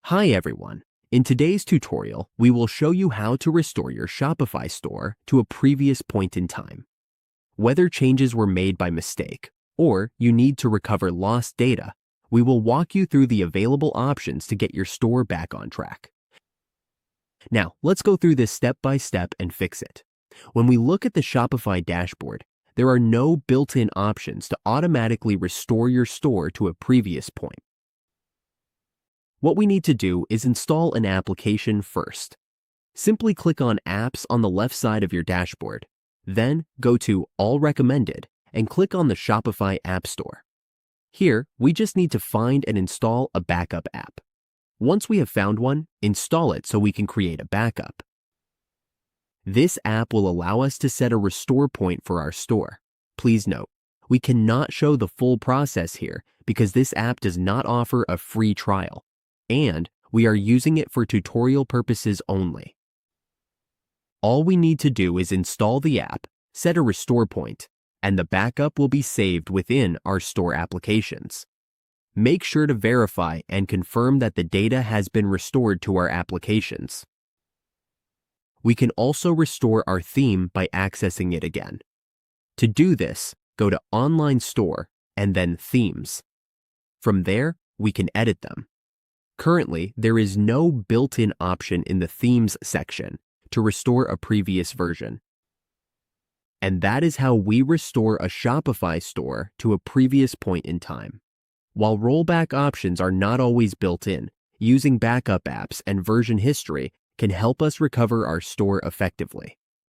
Hi everyone. In today's tutorial, we will show you how to restore your Shopify store to a previous point in time. Whether changes were made by mistake or you need to recover lost data, we will walk you through the available options to get your store back on track. Now, let's go through this step by step and fix it. When we look at the Shopify dashboard, there are no built-in options to automatically restore your store to a previous point. What we need to do is install an application first. Simply click on Apps on the left side of your dashboard. Then go to All Recommended and click on the Shopify App Store. Here, we just need to find and install a backup app. Once we have found one, install it so we can create a backup. This app will allow us to set a restore point for our store. Please note, we cannot show the full process here because this app does not offer a free trial, and we are using it for tutorial purposes only. All we need to do is install the app, set a restore point, and the backup will be saved within our store applications. Make sure to verify and confirm that the data has been restored to our applications. We can also restore our theme by accessing it again. To do this, go to Online Store and then Themes. From there, we can edit them. Currently, there is no built-in option in the Themes section to restore a previous version. And that is how we restore a Shopify store to a previous point in time. While rollback options are not always built in, using backup apps and version history can help us recover our store effectively.